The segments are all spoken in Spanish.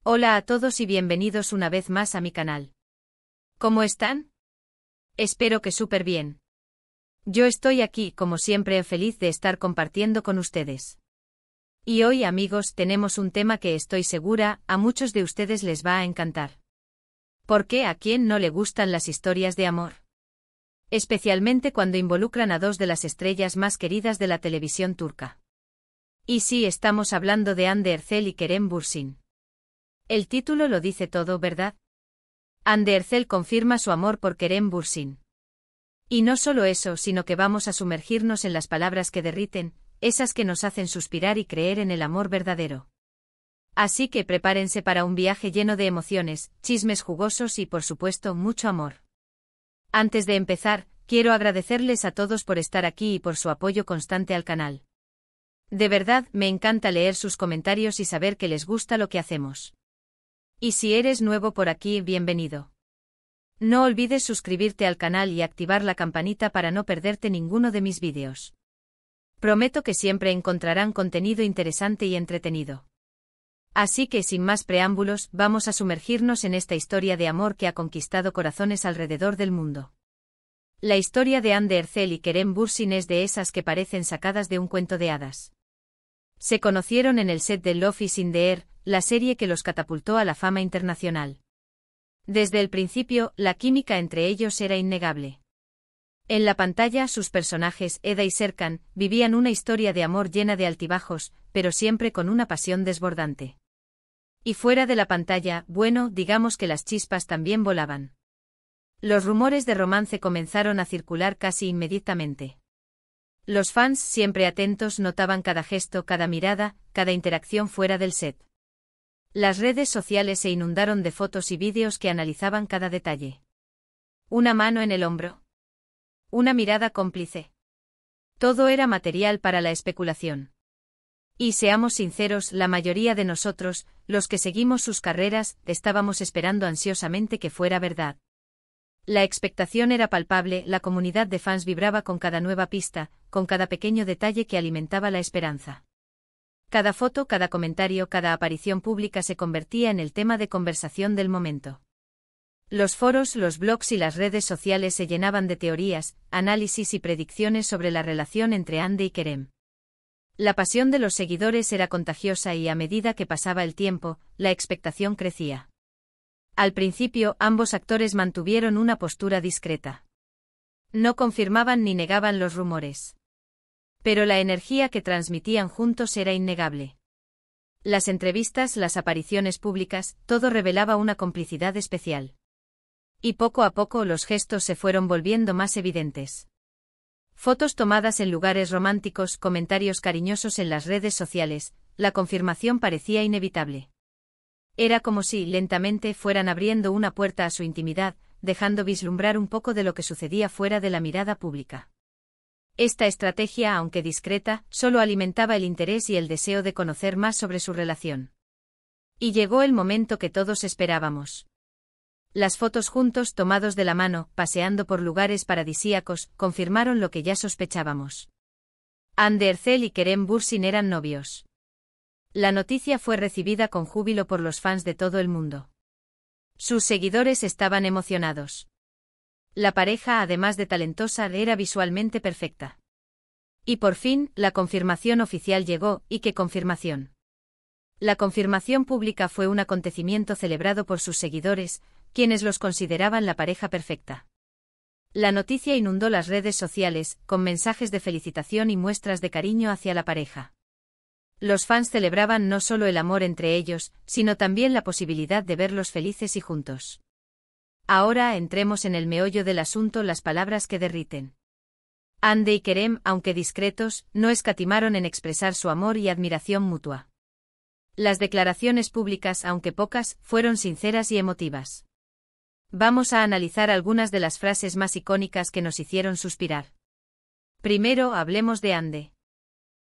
Hola a todos y bienvenidos una vez más a mi canal. ¿Cómo están? Espero que súper bien. Yo estoy aquí, como siempre, feliz de estar compartiendo con ustedes. Y hoy, amigos, tenemos un tema que estoy segura, a muchos de ustedes les va a encantar. ¿Por qué a quién no le gustan las historias de amor? Especialmente cuando involucran a dos de las estrellas más queridas de la televisión turca. Y sí, estamos hablando de Hande Erçel y Kerem Bürsin. El título lo dice todo, ¿verdad? Hande Erçel confirma su amor por Kerem Bürsin. Y no solo eso, sino que vamos a sumergirnos en las palabras que derriten, esas que nos hacen suspirar y creer en el amor verdadero. Así que prepárense para un viaje lleno de emociones, chismes jugosos y, por supuesto, mucho amor. Antes de empezar, quiero agradecerles a todos por estar aquí y por su apoyo constante al canal. De verdad, me encanta leer sus comentarios y saber que les gusta lo que hacemos. Y si eres nuevo por aquí, bienvenido. No olvides suscribirte al canal y activar la campanita para no perderte ninguno de mis vídeos. Prometo que siempre encontrarán contenido interesante y entretenido. Así que sin más preámbulos, vamos a sumergirnos en esta historia de amor que ha conquistado corazones alrededor del mundo. La historia de Hande Erçel y Kerem Bürsin es de esas que parecen sacadas de un cuento de hadas. Se conocieron en el set de Love is in the Air, la serie que los catapultó a la fama internacional. Desde el principio, la química entre ellos era innegable. En la pantalla, sus personajes, Eda y Serkan, vivían una historia de amor llena de altibajos, pero siempre con una pasión desbordante. Y fuera de la pantalla, bueno, digamos que las chispas también volaban. Los rumores de romance comenzaron a circular casi inmediatamente. Los fans, siempre atentos, notaban cada gesto, cada mirada, cada interacción fuera del set. Las redes sociales se inundaron de fotos y vídeos que analizaban cada detalle. Una mano en el hombro. Una mirada cómplice. Todo era material para la especulación. Y seamos sinceros, la mayoría de nosotros, los que seguimos sus carreras, estábamos esperando ansiosamente que fuera verdad. La expectación era palpable, la comunidad de fans vibraba con cada nueva pista, con cada pequeño detalle que alimentaba la esperanza. Cada foto, cada comentario, cada aparición pública se convertía en el tema de conversación del momento. Los foros, los blogs y las redes sociales se llenaban de teorías, análisis y predicciones sobre la relación entre Hande y Kerem. La pasión de los seguidores era contagiosa y a medida que pasaba el tiempo, la expectación crecía. Al principio, ambos actores mantuvieron una postura discreta. No confirmaban ni negaban los rumores. Pero la energía que transmitían juntos era innegable. Las entrevistas, las apariciones públicas, todo revelaba una complicidad especial. Y poco a poco los gestos se fueron volviendo más evidentes. Fotos tomadas en lugares románticos, comentarios cariñosos en las redes sociales, la confirmación parecía inevitable. Era como si, lentamente, fueran abriendo una puerta a su intimidad, dejando vislumbrar un poco de lo que sucedía fuera de la mirada pública. Esta estrategia, aunque discreta, solo alimentaba el interés y el deseo de conocer más sobre su relación. Y llegó el momento que todos esperábamos. Las fotos juntos, tomados de la mano, paseando por lugares paradisíacos, confirmaron lo que ya sospechábamos. Hande Erçel y Kerem Bürsin eran novios. La noticia fue recibida con júbilo por los fans de todo el mundo. Sus seguidores estaban emocionados. La pareja, además de talentosa, era visualmente perfecta. Y por fin, la confirmación oficial llegó, ¿y qué confirmación? La confirmación pública fue un acontecimiento celebrado por sus seguidores, quienes los consideraban la pareja perfecta. La noticia inundó las redes sociales, con mensajes de felicitación y muestras de cariño hacia la pareja. Los fans celebraban no solo el amor entre ellos, sino también la posibilidad de verlos felices y juntos. Ahora entremos en el meollo del asunto, las palabras que derriten. Hande y Kerem, aunque discretos, no escatimaron en expresar su amor y admiración mutua. Las declaraciones públicas, aunque pocas, fueron sinceras y emotivas. Vamos a analizar algunas de las frases más icónicas que nos hicieron suspirar. Primero, hablemos de Hande.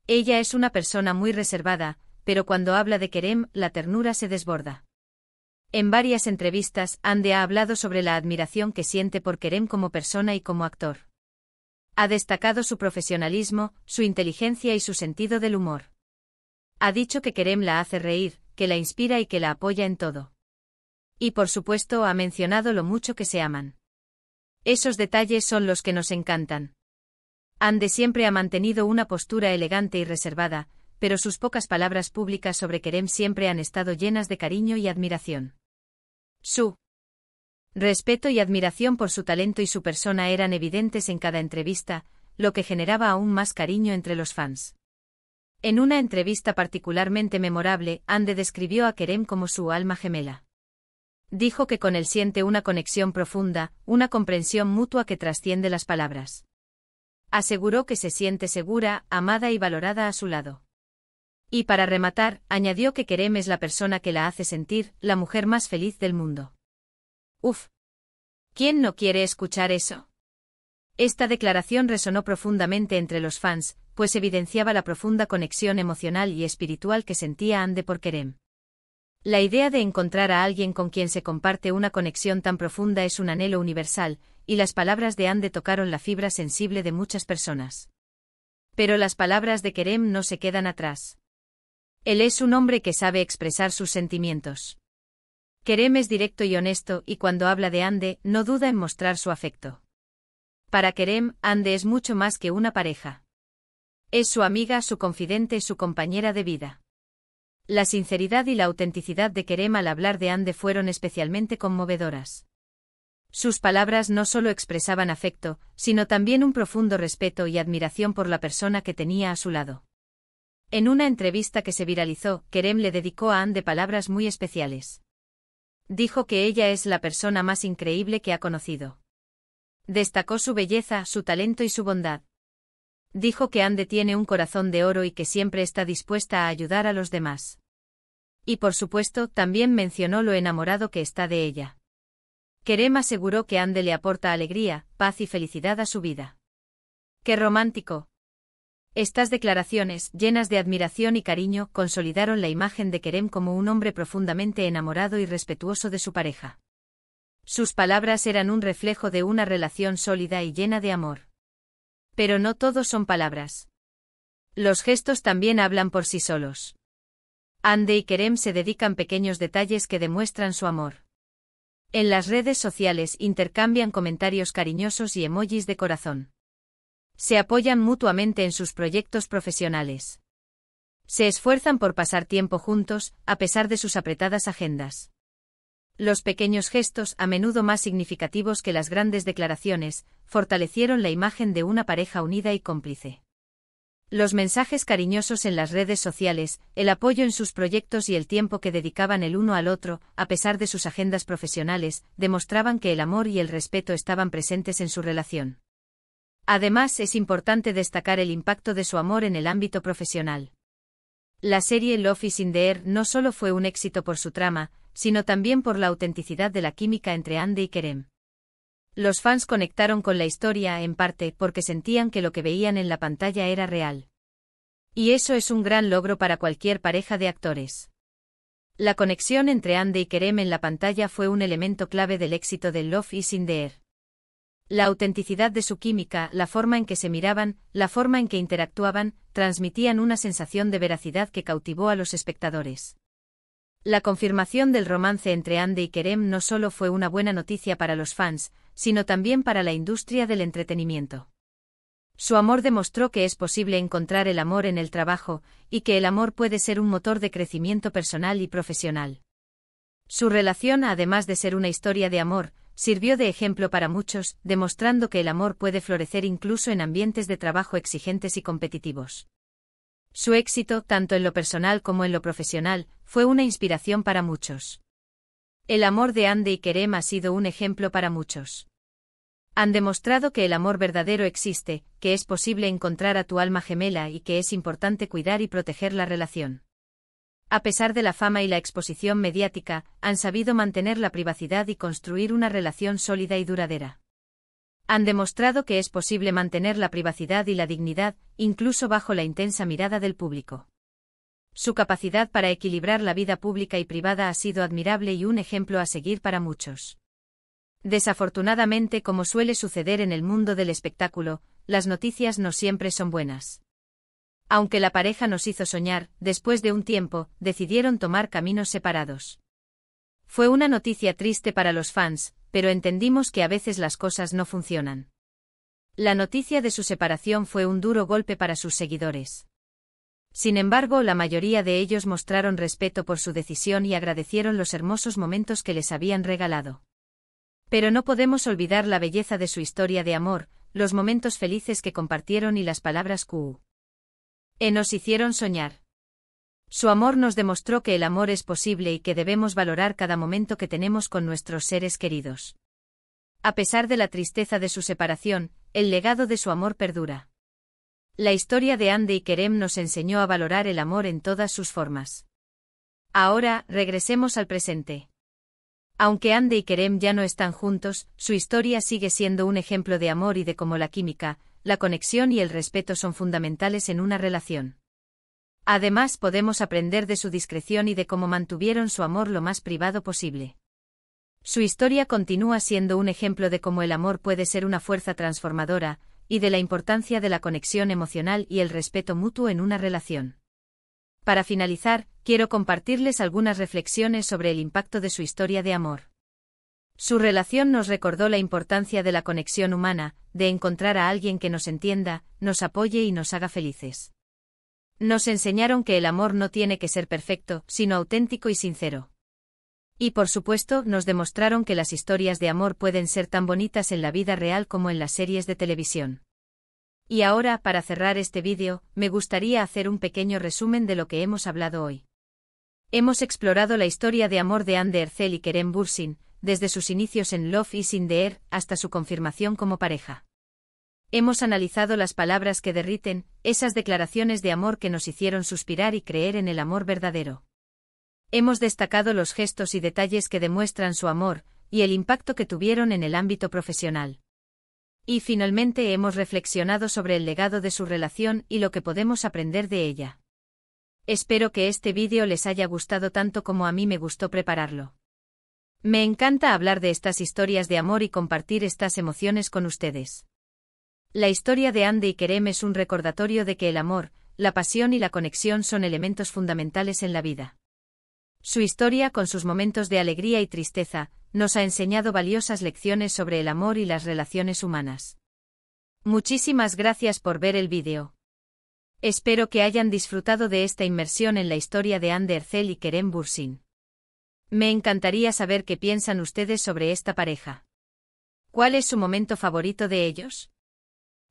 Ella es una persona muy reservada, pero cuando habla de Kerem, la ternura se desborda. En varias entrevistas, Hande ha hablado sobre la admiración que siente por Kerem como persona y como actor. Ha destacado su profesionalismo, su inteligencia y su sentido del humor. Ha dicho que Kerem la hace reír, que la inspira y que la apoya en todo. Y por supuesto ha mencionado lo mucho que se aman. Esos detalles son los que nos encantan. Ande siempre ha mantenido una postura elegante y reservada, pero sus pocas palabras públicas sobre Kerem siempre han estado llenas de cariño y admiración. Su respeto y admiración por su talento y su persona eran evidentes en cada entrevista, lo que generaba aún más cariño entre los fans. En una entrevista particularmente memorable, Ande describió a Kerem como su alma gemela. Dijo que con él siente una conexión profunda, una comprensión mutua que trasciende las palabras. Aseguró que se siente segura, amada y valorada a su lado. Y para rematar, añadió que Kerem es la persona que la hace sentir la mujer más feliz del mundo. Uf. ¿Quién no quiere escuchar eso? Esta declaración resonó profundamente entre los fans, pues evidenciaba la profunda conexión emocional y espiritual que sentía Ande por Kerem. La idea de encontrar a alguien con quien se comparte una conexión tan profunda es un anhelo universal, y las palabras de Ande tocaron la fibra sensible de muchas personas. Pero las palabras de Kerem no se quedan atrás. Él es un hombre que sabe expresar sus sentimientos. Kerem es directo y honesto y cuando habla de Ande no duda en mostrar su afecto. Para Kerem, Ande es mucho más que una pareja. Es su amiga, su confidente, su compañera de vida. La sinceridad y la autenticidad de Kerem al hablar de Ande fueron especialmente conmovedoras. Sus palabras no solo expresaban afecto, sino también un profundo respeto y admiración por la persona que tenía a su lado. En una entrevista que se viralizó, Kerem le dedicó a Ande palabras muy especiales. Dijo que ella es la persona más increíble que ha conocido. Destacó su belleza, su talento y su bondad. Dijo que Ande tiene un corazón de oro y que siempre está dispuesta a ayudar a los demás. Y por supuesto, también mencionó lo enamorado que está de ella. Kerem aseguró que Ande le aporta alegría, paz y felicidad a su vida. ¡Qué romántico! Estas declaraciones, llenas de admiración y cariño, consolidaron la imagen de Kerem como un hombre profundamente enamorado y respetuoso de su pareja. Sus palabras eran un reflejo de una relación sólida y llena de amor. Pero no todos son palabras. Los gestos también hablan por sí solos. Ande y Kerem se dedican pequeños detalles que demuestran su amor. En las redes sociales intercambian comentarios cariñosos y emojis de corazón. Se apoyan mutuamente en sus proyectos profesionales. Se esfuerzan por pasar tiempo juntos, a pesar de sus apretadas agendas. Los pequeños gestos, a menudo más significativos que las grandes declaraciones, fortalecieron la imagen de una pareja unida y cómplice. Los mensajes cariñosos en las redes sociales, el apoyo en sus proyectos y el tiempo que dedicaban el uno al otro, a pesar de sus agendas profesionales, demostraban que el amor y el respeto estaban presentes en su relación. Además, es importante destacar el impacto de su amor en el ámbito profesional. La serie Love is in the Air no solo fue un éxito por su trama, sino también por la autenticidad de la química entre Ande y Kerem. Los fans conectaron con la historia en parte porque sentían que lo que veían en la pantalla era real. Y eso es un gran logro para cualquier pareja de actores. La conexión entre Ande y Kerem en la pantalla fue un elemento clave del éxito de Love is in the Air. La autenticidad de su química, la forma en que se miraban, la forma en que interactuaban, transmitían una sensación de veracidad que cautivó a los espectadores. La confirmación del romance entre Ande y Kerem no solo fue una buena noticia para los fans, sino también para la industria del entretenimiento. Su amor demostró que es posible encontrar el amor en el trabajo, y que el amor puede ser un motor de crecimiento personal y profesional. Su relación, además de ser una historia de amor, sirvió de ejemplo para muchos, demostrando que el amor puede florecer incluso en ambientes de trabajo exigentes y competitivos. Su éxito, tanto en lo personal como en lo profesional, fue una inspiración para muchos. El amor de Ande y Kerem ha sido un ejemplo para muchos. Han demostrado que el amor verdadero existe, que es posible encontrar a tu alma gemela y que es importante cuidar y proteger la relación. A pesar de la fama y la exposición mediática, han sabido mantener la privacidad y construir una relación sólida y duradera. Han demostrado que es posible mantener la privacidad y la dignidad, incluso bajo la intensa mirada del público. Su capacidad para equilibrar la vida pública y privada ha sido admirable y un ejemplo a seguir para muchos. Desafortunadamente, como suele suceder en el mundo del espectáculo, las noticias no siempre son buenas. Aunque la pareja nos hizo soñar, después de un tiempo, decidieron tomar caminos separados. Fue una noticia triste para los fans, pero entendimos que a veces las cosas no funcionan. La noticia de su separación fue un duro golpe para sus seguidores. Sin embargo, la mayoría de ellos mostraron respeto por su decisión y agradecieron los hermosos momentos que les habían regalado. Pero no podemos olvidar la belleza de su historia de amor, los momentos felices que compartieron y las palabras que nos hicieron soñar. Su amor nos demostró que el amor es posible y que debemos valorar cada momento que tenemos con nuestros seres queridos. A pesar de la tristeza de su separación, el legado de su amor perdura. La historia de Hande y Kerem nos enseñó a valorar el amor en todas sus formas. Ahora, regresemos al presente. Aunque Hande y Kerem ya no están juntos, su historia sigue siendo un ejemplo de amor y de cómo la química, la conexión y el respeto son fundamentales en una relación. Además, podemos aprender de su discreción y de cómo mantuvieron su amor lo más privado posible. Su historia continúa siendo un ejemplo de cómo el amor puede ser una fuerza transformadora, y de la importancia de la conexión emocional y el respeto mutuo en una relación. Para finalizar, quiero compartirles algunas reflexiones sobre el impacto de su historia de amor. Su relación nos recordó la importancia de la conexión humana, de encontrar a alguien que nos entienda, nos apoye y nos haga felices. Nos enseñaron que el amor no tiene que ser perfecto, sino auténtico y sincero. Y por supuesto, nos demostraron que las historias de amor pueden ser tan bonitas en la vida real como en las series de televisión. Y ahora, para cerrar este vídeo, me gustaría hacer un pequeño resumen de lo que hemos hablado hoy. Hemos explorado la historia de amor de Hande Erçel y Kerem Bürsin, desde sus inicios en Love is in the Air hasta su confirmación como pareja. Hemos analizado las palabras que derriten, esas declaraciones de amor que nos hicieron suspirar y creer en el amor verdadero. Hemos destacado los gestos y detalles que demuestran su amor, y el impacto que tuvieron en el ámbito profesional. Y finalmente hemos reflexionado sobre el legado de su relación y lo que podemos aprender de ella. Espero que este vídeo les haya gustado tanto como a mí me gustó prepararlo. Me encanta hablar de estas historias de amor y compartir estas emociones con ustedes. La historia de Hande y Kerem es un recordatorio de que el amor, la pasión y la conexión son elementos fundamentales en la vida. Su historia, con sus momentos de alegría y tristeza, nos ha enseñado valiosas lecciones sobre el amor y las relaciones humanas. Muchísimas gracias por ver el vídeo. Espero que hayan disfrutado de esta inmersión en la historia de Hande Erçel y Kerem Bürsin. Me encantaría saber qué piensan ustedes sobre esta pareja. ¿Cuál es su momento favorito de ellos?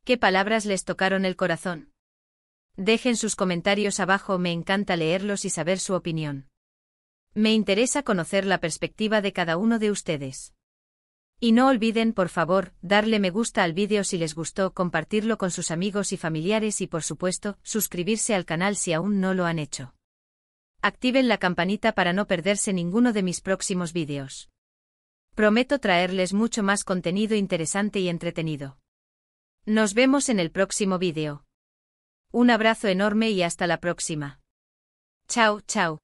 ¿Qué palabras les tocaron el corazón? Dejen sus comentarios abajo, me encanta leerlos y saber su opinión. Me interesa conocer la perspectiva de cada uno de ustedes. Y no olviden, por favor, darle me gusta al vídeo si les gustó, compartirlo con sus amigos y familiares y por supuesto, suscribirse al canal si aún no lo han hecho. Activen la campanita para no perderse ninguno de mis próximos vídeos. Prometo traerles mucho más contenido interesante y entretenido. Nos vemos en el próximo vídeo. Un abrazo enorme y hasta la próxima. Chao, chao.